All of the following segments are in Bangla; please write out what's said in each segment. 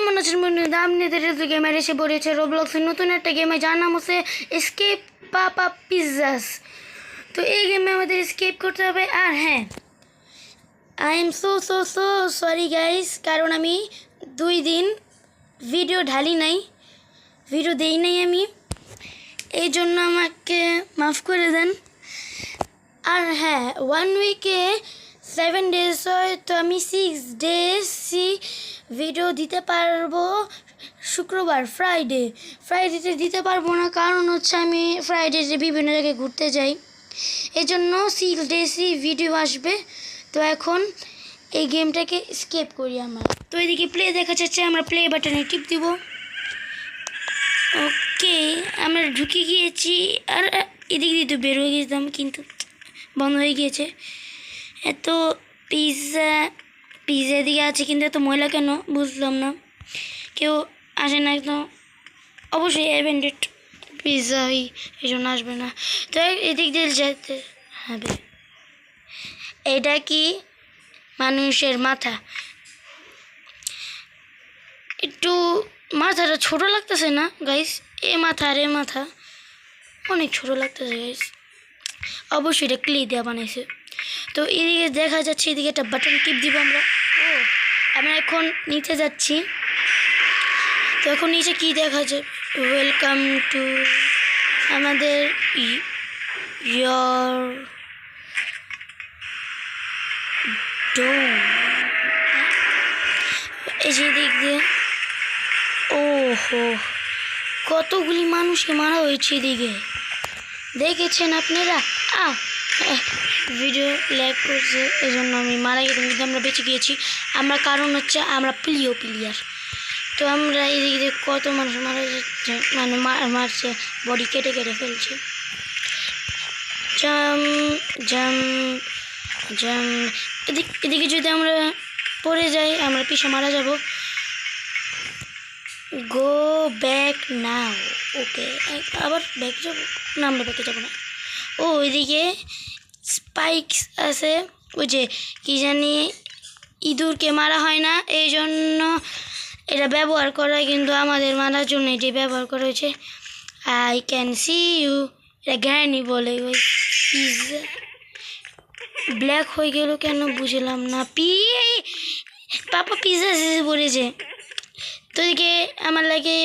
কেমন আছেন বন্ধুরা? আপনাদের গেমের এসে পড়েছে রোবলক্সের নতুন একটা গেমে, যার নাম হচ্ছে এসকেপ পাপা পিজ্জাস। তো এই গেমে আমাদের এসকেপ করতে হবে। আর হ্যাঁ, I am so sorry guys, কারণ আমি 2 দিন ভিডিও ঢালি নাই, ভিডিও দেই নাই আমি, এই জন্য আমাকে মাফ করে দেন। আর হ্যাঁ, 1 উইকে 7 ডেজ হয়, তো আমি 6 ডেজ ভিডিও দিতে পারবো। শুক্রবার ফ্রাইডেতে দিতে পারবো না, কারণ হচ্ছে আমি ফ্রাইডেতে বিভিন্ন জায়গায় ঘুরতে যাই, এই জন্য 6 ডেজই ভিডিও আসবে। তো এখন এই গেমটাকে স্কেপ করি আমরা। তো এদিকে প্লে দেখা যাচ্ছে, আমরা প্লে বাটনে টিপ দিব। ওকে, আমরা ঢুকে গিয়েছি। আর এদিক দিয়ে তো বের হয়ে গেছিলাম, কিন্তু বন্ধ হয়ে গিয়েছে। এত পিৎজা দিকে আছে, কিন্তু এত ময়লা কেন বুঝলাম না। কেউ আসে না, একদম অবশ্যই অ্যাভেন্ডেড পিৎজা এই জন্য আসবে না। তো এদিক দিয়ে যেতে হবে। এটা কি মানুষের মাথা? একটু মাথাটা ছোট লাগতেছে না গাইস? এ মাথা অনেক ছোট লাগতেছে গাইস। অবশ্যই এটা ক্লে দেওয়া বানাইছে। তো এদিকে দেখা যাচ্ছে, এদিকে একটা বাটন টিপ দিব আমরা। আমরা এখন নিচে যাচ্ছি। তো এখন নিচে কি দেখা যায়? ওয়েলকাম টু আমাদের ইয়োর ডোম। এই যে দিক দিয়ে ওহো, কতগুলি মানুষকে মারা হয়েছে এদিকে, দেখেছেন আপনারা? ভিডিও ল্যাগ করছে, এই জন্য আমি মারা গেলাম, কিন্তু আমরা বেঁচে গিয়েছি। আমরা কারণ হচ্ছে আমরা প্লেয়ার। তো আমরা এদিকে দিয়ে কত মানুষ মারা যাচ্ছে, মানে মারছে, বডি কেটে ফেলছে। এদিকে যদি আমরা পড়ে যাই, আমরা পিছনে মারা যাব। গো ব্যাক নাও। ওকে, আবার ব্যাক যাবো না? আমরা ব্যাকে যাবো না। ও, এদিকে স্পাইকস আছে, ওই যে কি জানি ইঁদুরকে মারা হয় না, এই জন্য এটা ব্যবহার করা, কিন্তু আমাদের মারার জন্য এটি ব্যবহার করা হয়েছে। আই ক্যান সি ইউ, এটা জ্ঞানী বলে। ওই পিৎজা ব্ল্যাক হয়ে গেল কেন বুঝলাম না। পাপা পিৎজা এসে পড়েছে। তো এদিকে আমার লাগে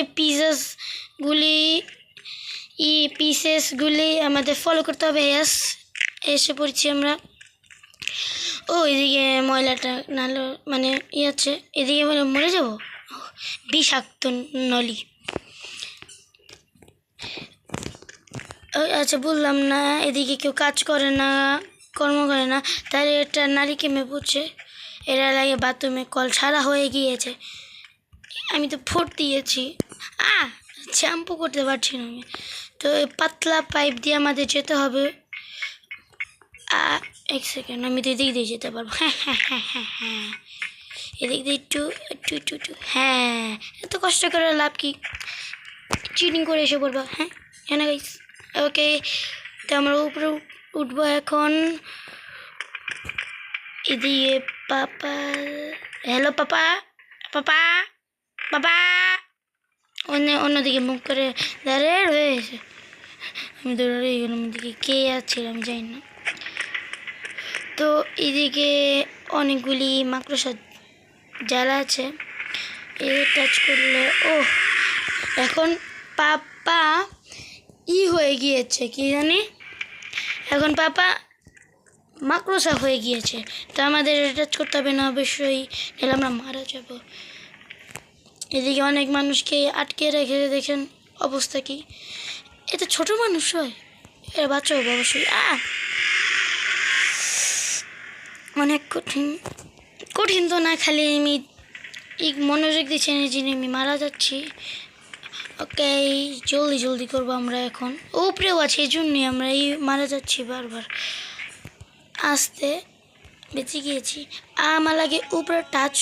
পিসেসগুলি আমাদের ফলো করতে হবে। এসে পড়ছি আমরা। ও, এদিকে ময়লাটা নালো মানে আছে, এদিকে বলে মরে যাব, বিষাক্ত নলি। আচ্ছা, বললাম না এদিকে কেউ কাজ করে না, কর্ম করে না, তাই এটা নারীকে পড়ছে। এরা লাগে বাথরুমে কল ছাড়া হয়ে গিয়েছে, আমি তো ফোট দিয়েছি, শ্যাম্পু করতে পারছি না আমি। তো পাতলা পাইপ দিয়ে আমাদের যেতে হবে। 1 সেকেন্ড, আমি তো এদিক দিয়ে যেতে পারবো। হ্যাঁ, এদিক দিয়ে একটু, হ্যাঁ, এত কষ্ট করে লাভ কি? চিটিং করে এসে পড়বো। হ্যাঁ গাইস, ওকে। তো আমরা উপরে উঠবো এখন। এদিকে পাপা, হ্যালো পাপা, অন্যদিকে মুখ করে দাঁড়িয়ে রয়েছে। আমি দৌড়ে গেলাম, এদিকে কে আছে আমি জানি না। তো এদিকে অনেকগুলি মাকড়সা জ্বালা আছে, টাচ করলে এখন পাপা হয়ে গিয়েছে, কি জানি, এখন পাপা মাকড়সা হয়ে গিয়েছে। তো আমাদের টাচ করতে হবে না অবশ্যই, নাহলে আমরা মারা যাব। এদিকে অনেক মানুষকে আটকে রেখে, দেখেন অবস্থা কি। এত ছোট মানুষ হয়, এরা বাচ্চা হবে অবশ্যই। অনেক কঠিন তো না, খালি আমি মনোযোগ দিচ্ছি না, যে আমি মারা যাচ্ছি। ওকে, জলদি করবো আমরা এখন। উপরেও আছে, এই জন্যই আমরা মারা যাচ্ছি বারবার। আস্তে বেঁচে গিয়েছি। আমার লাগে উপরে টাচ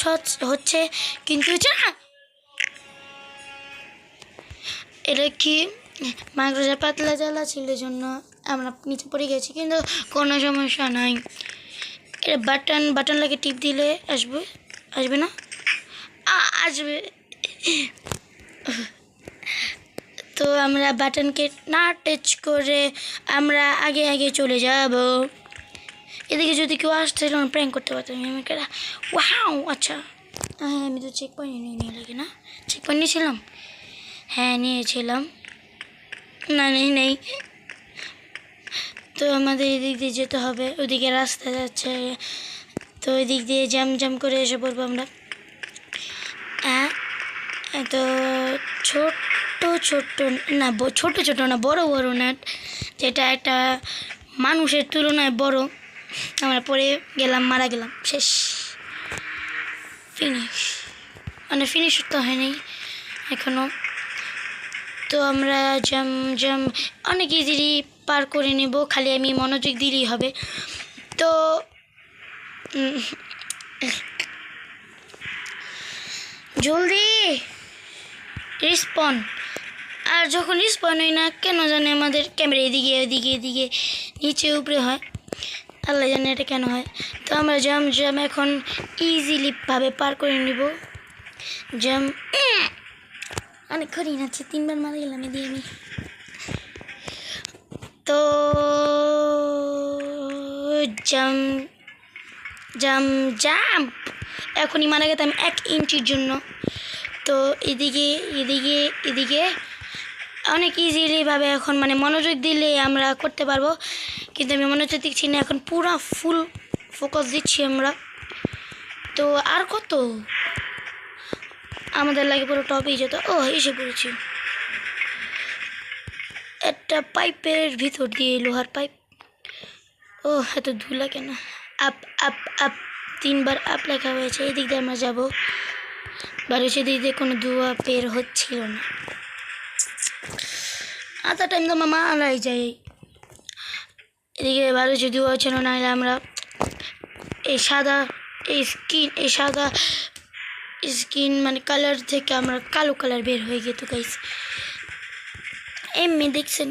হচ্ছে, কিন্তু এটা কি মাকড়সা পাতলা জ্বালা ছিল, জন্য আমরা নিচে পড়ে গেছি, কিন্তু কোনো সমস্যা নাই। এটা বাটন লাগে টিপ দিলে আসবে না? আসবে। তো আমরা বাটনকে না টাচ করে আমরা আগে আগে চলে যাব। এদিকে যদি কেউ আসতে প্র্যাঙ্ক করতে পারতাম আমি। ওয়াও আচ্ছা, হ্যাঁ আমি তো চেক পয়েন্ট নিয়ে লাগে না, চেক পয়েন্ট নিয়েছিলাম, হ্যাঁ নিয়েছিলাম, না নেই। তো আমাদের এদিক দিয়ে যেতে হবে, ওদিকে রাস্তা যাচ্ছে, তো ওই দিক দিয়ে জাম করে এসে পড়বো আমরা। তো ছোট্ট না, ছোট না, বড় নেট, যেটা একটা মানুষের তুলনায় বড়, আমরা পড়ে গেলাম, মারা গেলাম, শেষ, ফিনিশ, মানে ফিনিশ তো হয়নি এখনো। তো আমরা জাম অনেক ইজিলি পার করে নেব, খালি আমি মনোযোগ দিলেই হবে। তো জলদি রিস্পন। আর যখন রিস্পন হয় না কেন জানে আমাদের ক্যামেরা এদিকে নিচে উপরে হয়, আল্লাহ জানে এটা কেন হয়। তো আমরা জাম এখন ইজিলিভাবে পার করে নেব। জাম অনেক করি নাচ্ছে, 3বার মারা গেলাম এদিকে আমি। তো জাম এখনই মারা গেতাম 1 ইঞ্চির জন্য। তো এদিকে অনেক ইজিলিভাবে এখন মানে মনোযোগ দিলে আমরা করতে পারবো, কিন্তু আমি মনোযোগ দিচ্ছি না, এখন পুরো ফুল ফোকাস দিচ্ছি আমরা। তো আর কত আমাদের লাগে পুরো টপেই যেত। ও এসে পড়েছি একটা পাইপের ভিতর দিয়ে, লোহার পাইপ। ও এত ধুলা কেন, আপ আপ আপ 3বার আপ লেখা হয়েছে। এই দিক দিয়ে আমরা যাবো, বারোশো দিক দিয়ে কোনো ধোয়া বের হচ্ছিল না। আধা টাইম তো মামা আলাই যাই, এদিকে বারোশো ধোয়া ছিল না, আমরা এই সাদা স্কিন মানে কালার থেকে আমরা কালো কালার বের হয়ে গেত গাইস। এমনি দেখছেন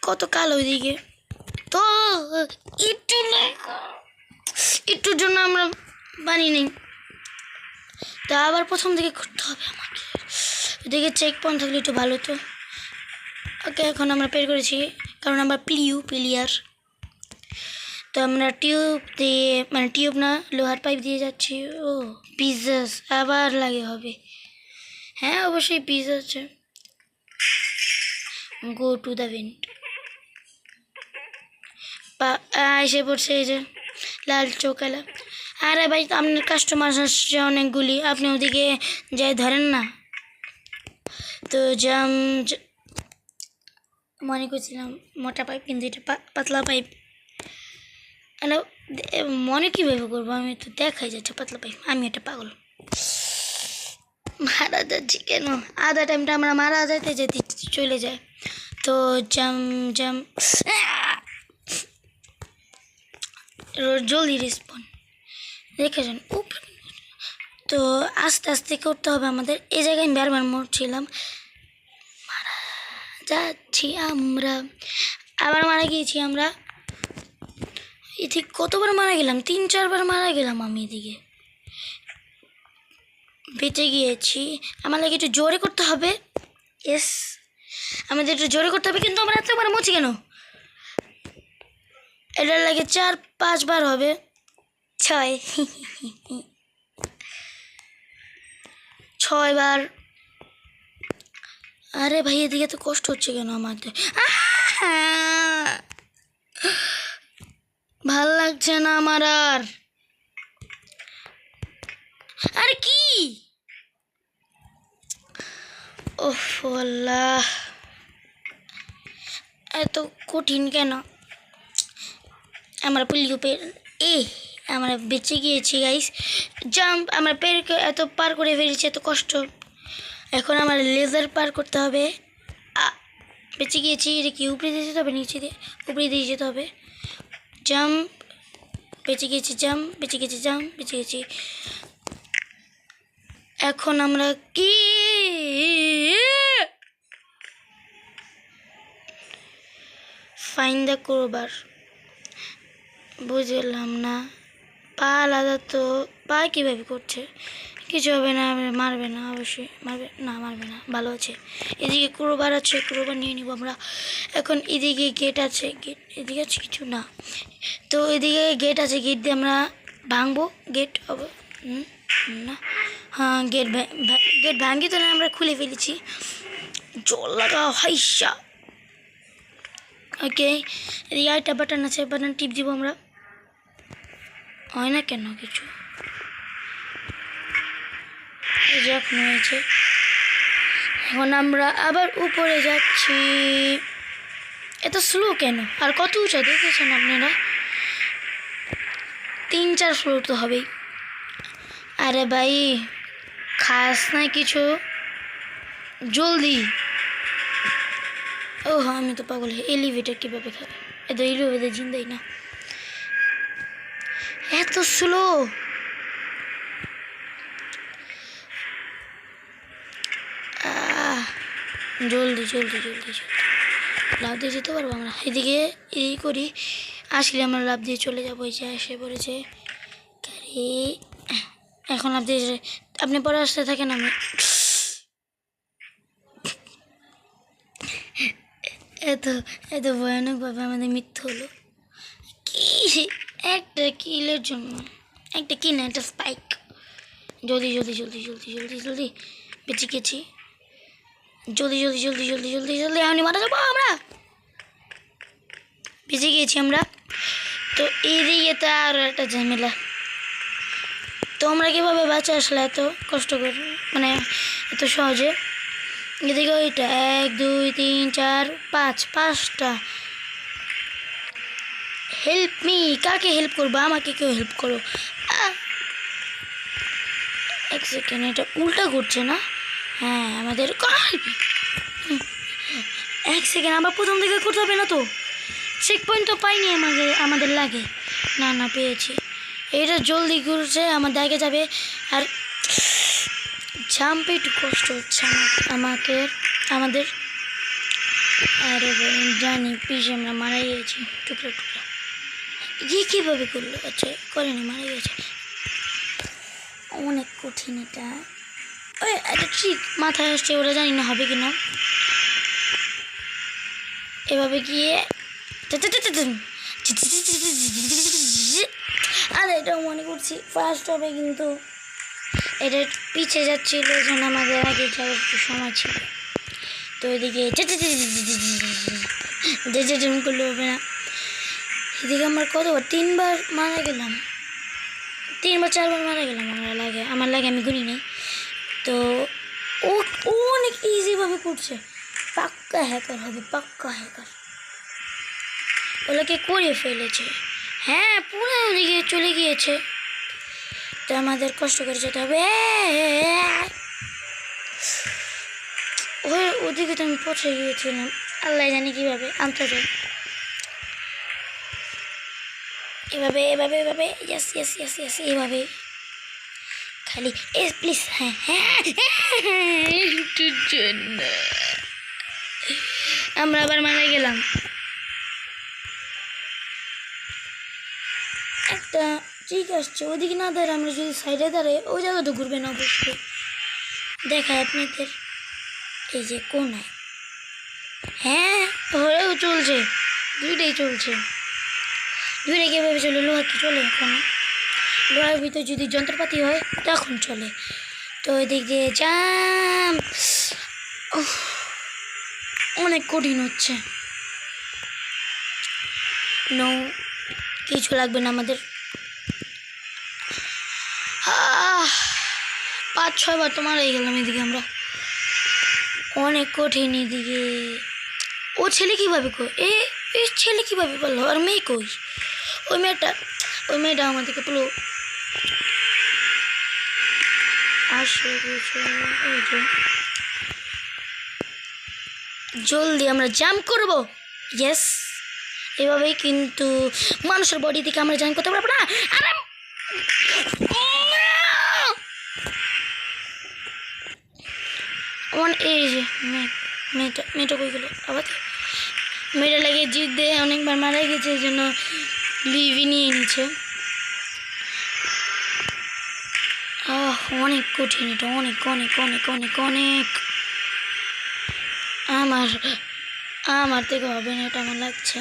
কত কালো ওইদিকে। তো একটুর জন্য আমরা বানি নেই, তো আবার প্রথম থেকে করতে হবে আমাকে। ওইদিকে চেক পয়েন্ট থাকলে একটু ভালো তো। ওকে এখন আমরা পের করেছি, কারণ আমরা প্লেয়ার। তো আমরা টিউব দিয়ে, মানে টিউব না লোহার পাইপ দিয়ে যাচ্ছি। ও পিজাস আবার লাগে হবে, হ্যাঁ অবশ্যই পিজা আছে। গো টু দ্য ভেন্ট, এসে পড়ছে এই যে লাল চৌকালা। আরে ভাই আপনার কাস্টমার আসছে অনেকগুলি, আপনি ওদিকে যাই ধরেন না। তো মনে করছিলাম মোটা পাইপ, কিন্তু এটা পাতলা পাইপ। মনে কীভাবে করবো, আমি তো দেখাই যাচ্ছে পাতলা পাইপ, আমি একটা পাগল। মারা যাচ্ছি কেন, আধা টাইমটা আমরা মারা যেতে চলে যায়। তো জাম জলদি রেসপন্ড দেখেছেন। তো আস্তে আস্তে করতে হবে আমাদের। এই জায়গায় আমি বারবার মরছিলাম, মারা যাচ্ছি আমরা, আবার মারা গিয়েছি আমরা। এদিকে কতবার মারা গেলাম, 3-4বার মারা গেলাম আমি। এদিকে বেঁচে গিয়েছি, আমার লাগে একটু জোরে করতে হবে। ইয়েস আমাদের একটু জোরে করতে হবে, কিন্তু আমরা এতবার মরছি কেন? এটার লাগে 4-5 বার হবে, 6 বার। আরে ভাই এদিকে তো কষ্ট হচ্ছে কেন আমাদের, ভাল লাগছে না আমার আর। আরে কি ওহ আল্লাহ, এত কঠিন কেন? আমরা আমরা বেঁচে গিয়েছি গাইস। জাম্প আমরা এত পার করে ফেলেছি, এত কষ্ট। এখন আমার লেজার পার করতে হবে। বেঁচে গিয়েছি, এটা কি উপরে দিয়ে যেতে হবে, নিচে দিয়ে উপরে দিয়ে যেতে হবে। জাম্প, বেঁচে গিয়েছি, বেঁচে গেছি। এখন আমরা কি ফাইন দ্য ক্রোবার, বুঝলাম না। পা আলাদা, তো পা কীভাবে করছে কিছু হবে না, মারবে না, অবশ্যই মারবে না, ভালো আছে। এদিকে ক্রোবার আছে, ক্রোবার নিয়ে নিব আমরা। এখন এদিকে গেট আছে, গেট এদিকে আছে কিছু না, তো এদিকে গেট আছে, গেট দিয়ে আমরা ভাঙবো। গেট না, হ্যাঁ গেট ভাঙি তো না, আমরা খুলে ফেলেছি। জল লাগাও হাইসা। ওকে, এদিকে আরেকটা বাটন আছে, বাটন টিপ দিব আমরা। হয় না কেন কিছু, এই যে এখন হয়েছে। এখন আমরা আবার উপরে যাচ্ছি। এত স্লো কেন? আর কত উঁচা দেখেছেন আপনারা? 3-4 ফ্লোর তো হবেই। আরে ভাই খাস না কিছু, জলদি। ও হ্যাঁ, আমি তো পাগল। এলিভেটার কীভাবে খাবে? এত এলিভেটার জিন্দাই না, এত স্লো। জলদি জলদি জলদি জলদি লাভ দিয়ে যেতে পারবো আমরা। এদিকে এই করি, আসলে আমরা লাভ দিয়ে চলে যাবো। এই যে এসে পড়েছে গাড়ি, এখন লাভ দিয়ে আপনি পরে আসতে থাকেন। আমি এত এত ভয়ানকভাবে আমাদের মৃত্যু হলো কি? একটা কিলের জন্য, একটা কিল না, একটা স্পাইক। জলদি জলদি জলদি জলদি জলদি জলদি বেঁচে গেছি। জলদি জলদি জলদি জলদি জলদি জলদি আমি মারা যাবো। আমরা বেঁচে গিয়েছি আমরা। তো এইদিকে তো আর একটা ঝামেলা। তো আমরা কীভাবে বাঁচা আসলে এত কষ্ট করে, মানে এত সহজে? এদিকে ওইটা 1 2 3 4 5, 5টা। হেল্প মি, কাকে হেল্প করবো? আমাকে কেউ হেল্প করো। 1 সেকেন্ড, এটা উল্টা ঘুরছে না? হ্যাঁ আমাদের 1 সেকেন্ড, আমরা প্রথম দিকে করতে হবে না তো? চেক পয়েন্ট তো পাইনি আমাদের লাগে না। না পেয়েছি। এটা জলদি ঘুরছে, আমার আগে যাবে। আর জাম্পে একটু কষ্ট হচ্ছে আমাদের। আরে জানি পিছে আমরা মারা গিয়েছি টুকরা টুকরা। ইয়ে কীভাবে করলো? আচ্ছা করেনি, মারা গিয়েছে। অনেক কঠিন এটা। ওই একটা ট্রিক মাথায় আসছে, ওরা জানি না হবে কিনা। এভাবে গিয়ে আর এটাও মনে করছি ফার্স্ট হবে, কিন্তু এটা পিছিয়ে যাচ্ছিল যেন আমাদের আগে যাওয়ার একটু সময় ছিল। তো এদিকে করলে হবে না। এদিকে আমার কতবার 3বার মারা গেলাম, 3বার 4বার মারা গেলাম আমার লাগে আমি গুনি নেই। তো ও অনেক ইজিভাবে করছে, পাক্কা হ্যাকার হবে, পাক্কা হ্যাকার। ওগুলোকে করে ফেলেছে। হ্যাঁ পুরো ওদিকে চলে গিয়েছে। তো আমাদের কষ্ট করে যেতে হবে। ওদিকে তো আমি পৌঁছে গিয়েছিলাম, আল্লাহ জানি কীভাবে আনতে যায়। এভাবে এভাবে এভাবে ইয়েস ইয়েস ইয়েস ইয়েস এভাবে খালি প্লিজ। হ্যাঁ হ্যাঁ জন্য আমরা আবার মারা গেলাম। একটা ঠিক আসছে, ওদিকে না দাঁড়ায়, আমরা যদি সাইডে দাঁড়াই ওই জায়গা তো ঘুরবে না অবশ্যই। দেখায় আপনাদের, এই যে কোনায়। হ্যাঁ ধরেও চলছে, দুইটাই চলছে। দুইটাই কীভাবে চলে? লোহা কি চলে? এখন লোহার ভিতরে যদি যন্ত্রপাতি হয় তখন চলে। তো এদিক দিয়ে জাম, অনেক কঠিন হচ্ছে। নো কিছু লাগবে না আমাদের। 5-6 বার তো মারাই গেলাম। এদিকে আমরা অনেক কঠিন। এদিকে ও ছেলে কীভাবে এই ছেলে কীভাবে পারলো? আর মেয়ে কই? ওই মেয়েটা আমাদেরকে পুরো আসে। জলদি আমরা জাম্প করব। ইয়েস, এভাবেই কিন্তু মানুষের বডি থেকে আমরা জাম্প করতে পারবো না। এই যে মেয়েটা কই গেল? আবার মেয়েটা লাগে জিদ দিয়ে অনেকবার মারা গেছে, এই জন্য লিভি নিয়ে নিচ্ছে। অনেক কঠিন, এটা অনেক অনেক অনেক অনেক অনেক। আমার আমার থেকে হবে না, এটা আমার লাগছে।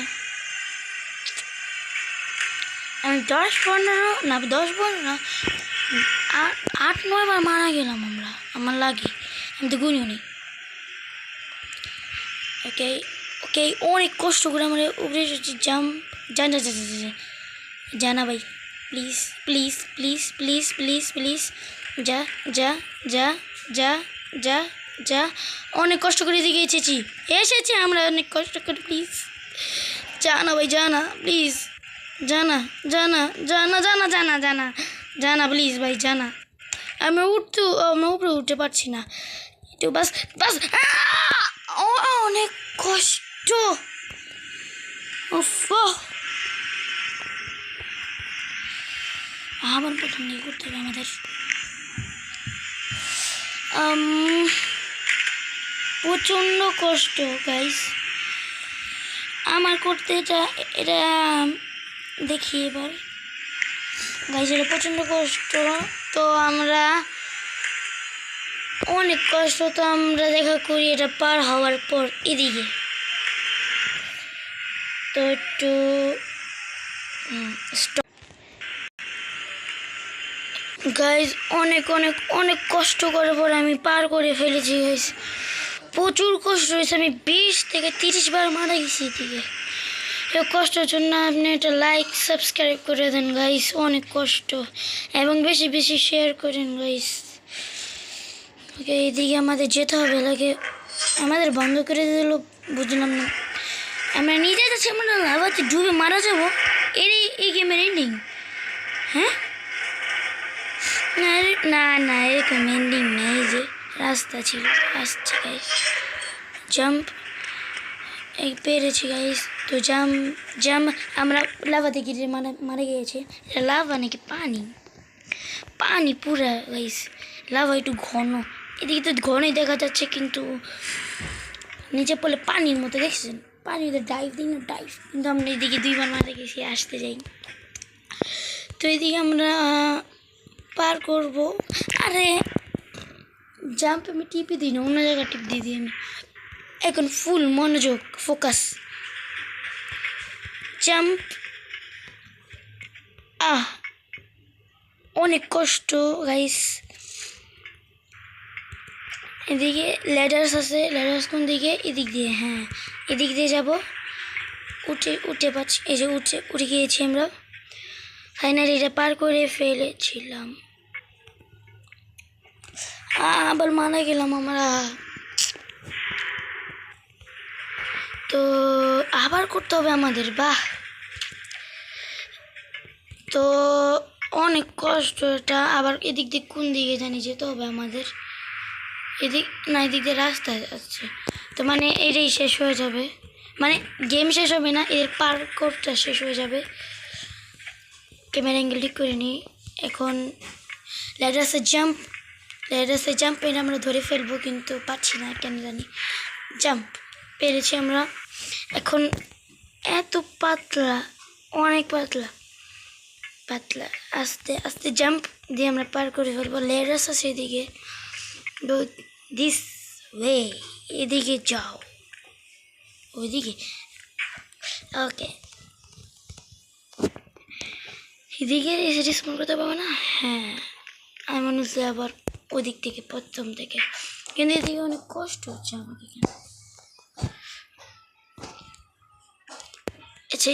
আমি 10-15 না 10-15 না 8-9 বার মারা গেলাম আমরা, আমার লাগে। আমি তো গুনিও নি। ওকে ওকে, অনেক কষ্ট করে আমরা উপরে এসেছি। জাম্প, যান যা যা যা যা জানা ভাই, please please please please please please, যা যা যা যা যা যা। অনেক কষ্ট করে দিকে এসেছি আমরা অনেক কষ্ট করে। প্লিজ জানা ভাই, জানা প্লিজ, জানা জানা জানা জানা জানা জানা জানা প্লিজ ভাই, জানা। আমরা উপরে উঠতে পারছি না, একটু বাস বাস। অনেক কষ্ট। আবার প্রথম দিকে করতে হবে আমাদের। প্রচণ্ড কষ্ট গাইস আমার করতে। এটা দেখি এবার গাইস, এটা প্রচণ্ড কষ্ট। তো আমরা অনেক কষ্ট, তো আমরা দেখা করি এটা পার হওয়ার পর এদিকে। তো একটু গাইস অনেক অনেক অনেক কষ্ট করে পরে আমি পার করে ফেলেছি গাইস। প্রচুর কষ্ট হয়েছে, আমি 20-30 বার মারা গেছি এদিকে। এই কষ্টের জন্য আপনি একটা লাইক সাবস্ক্রাইব করে দেন গাইস, অনেক কষ্ট, এবং বেশি বেশি শেয়ার করেন গাইস। ওকে, এদিকে আমাদের যেতে হবে লাগে, আমাদের বন্ধ করে দিল, বুঝলাম না। আমরা নিজে যাচ্ছি, আমরা লাভাতে ডুবে মারা যাবো। এই গেমের এন্ডিং? হ্যাঁ না না না, এরকম এন্ডিং নেই, যে রাস্তা ছিল। আসছে গাইস, জাম্প এই পেরেছি গাইস। তো জাম্প আমরা লাভাতে গিয়ে মারা গিয়েছি। এটা লাভা নাকি পানি? পানি পুরা গাইস, লাভা একটু ঘন, এদিকে তো ঘনই দেখা যাচ্ছে, কিন্তু নিচে পড়লে পানির মতো দেখছেন, পানিতে ডাইভ দিই না ডাইভ, কিন্তু আমরা এদিকে 2 বার মারা গেছি, আসতে যাই। তো এদিকে আমরা পার করবো। আরে জাম্প আমি টিপে দিই না, অন্য জায়গায় টিপ দিয়ে দিই আমি। এখন ফুল মনোযোগ, ফোকাস, জাম্প। অনেক কষ্ট গাইস। এদিকে ল্যাডার্স আছে, ল্যাডার্স কোন দিকে? এদিক দিয়ে, হ্যাঁ এদিক দিয়ে যাব। উঠে পাচ্ছি, এই যে উঠে গিয়েছি আমরা, ফাইনালি এটা পার করে ফেলেছিলাম। আবার মারা গেলাম আমরা। তো আবার করতে হবে আমাদের, বাহ। তো অনেক কষ্ট এটা। আবার এদিক দিয়ে কোন দিকে জানি যেতে হবে আমাদের? এদিক না, এদিক দিয়ে রাস্তা আছে। তো মানে এটাই শেষ হয়ে যাবে, মানে গেম শেষ হবে না, এর পার্কটা শেষ হয়ে যাবে। ক্যামেরা অ্যাঙ্গেল ঠিক করে নিই। এখন ল্যাডার্সে জাম্প এটা আমরা ধরে ফেলবো, কিন্তু পাচ্ছি না কেন জানি। জাম্প পেরেছি আমরা। এখন এত পাতলা, অনেক পাতলা পাতলা, আস্তে আস্তে জাম্প দিয়ে আমরা পার করে ফেলবো। ল্যাডার্স আছে এদিকে, দিস ওয়ে, এদিকে যাও, ওইদিকে। ওকে, এদিকে এসে রিসপন্ড করতে পারবো না। হ্যাঁ, আমি মনে হচ্ছে আবার ওদিক থেকে প্রথম থেকে, কিন্তু এদিকে অনেক কষ্ট হচ্ছে আমাকে। আচ্ছা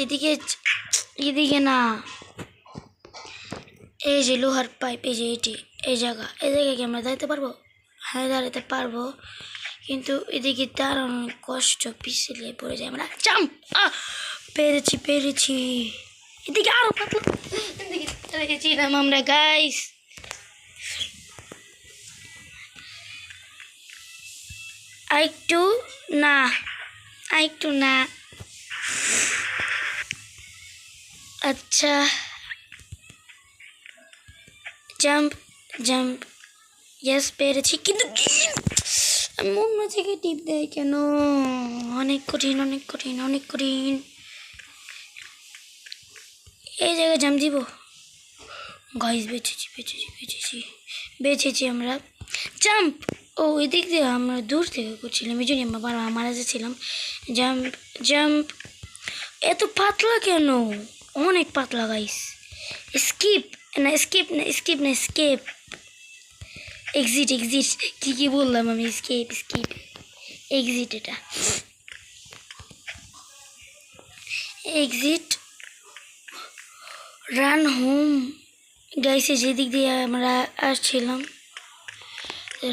এদিকে না, এই যে লোহার পাইপ, এই যে এই জায়গায় কি আমরা দাঁড়াতে পারবো? হ্যাঁ দাঁড়াতে পারবো, কিন্তু এদিকে তার অনেক কষ্ট, পিছলে পড়ে যায় আমরা। জাম্প, পেরেছি। এদিকে আরো পাতলা, এদিকে রেখেছিলাম আমরা গাইস। আরেকটু না, আচ্ছা জাম্প ইয়েস পেরেছি, কিন্তু আমি অন্য থেকে টিপ দেয় কেন? অনেক কঠিন। এই জায়গায় জাম্প দিব, গাইস বেঁচেছি আমরা। জাম্প! ও এদিক দিয়ে আমরা দূর থেকে করছিলাম, এই জন্য আমরা বারবার মারা যাচ্ছিলাম। Jump jump. এত পাতলা কেন? অনেক পাতলা গাইস। স্কিপ না স্কেপ। এক্সিট কি বললাম আমি? Escape exit. এটা এক্সিট। রান হোম গাইসে, যেদিক দিয়ে আমরা আসছিলাম।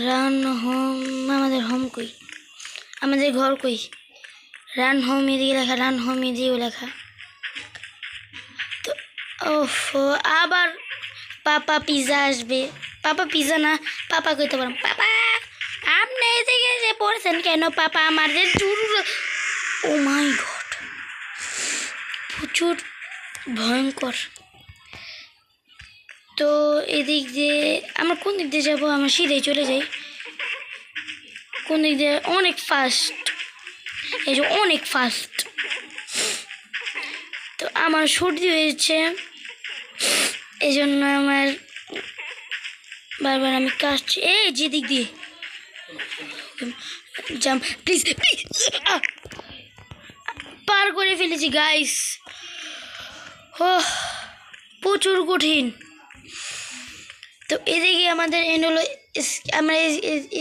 Run home. আমাদের হোম কই? আমাদের ঘর কই? রান হোম এদিকে লেখা, রান হোম এদিকেও লেখা। তো ওফ, আবার পাপা পিজা আসবে। পাপা পিজা না, পাপা কইতে পারলাম। পাপা আপনি এদিকে এসে পড়ছেন কেন? পাপা আমাদের ও মাই গড, প্রচুর ভয়ঙ্কর। তো এদিক দিয়ে আমরা কোন দিক দিয়ে যাবো? আমরা সিধেই চলে যাই। কোন দিক দিয়ে? অনেক ফাস্ট, এই যে অনেক ফাস্ট। তো আমার সর্দি হয়েছে, এই জন্য আমার বারবার আমি কাশছি। এই যেদিক দিয়ে জাম্প, প্লিজ পার করে ফেলেছি গাইস। ও প্রচুর কঠিন। তো এদিকে আমাদের এন্ড হলো, আমরা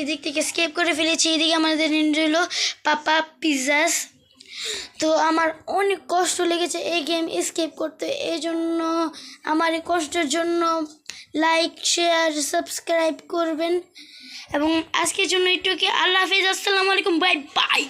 এদিক থেকে স্কেপ করে ফেলেছি। এদিকে আমাদের এন্ড হলো পাপা পিজাস। তো আমার অনেক কষ্ট লেগেছে এই গেম স্কেপ করতে, এই জন্য আমার এই কষ্টের জন্য লাইক শেয়ার সাবস্ক্রাইব করবেন। এবং আজকের জন্য একটু কি, আল্লাহ হাফেজ, আসসালামু আলাইকুম, বাই বাই।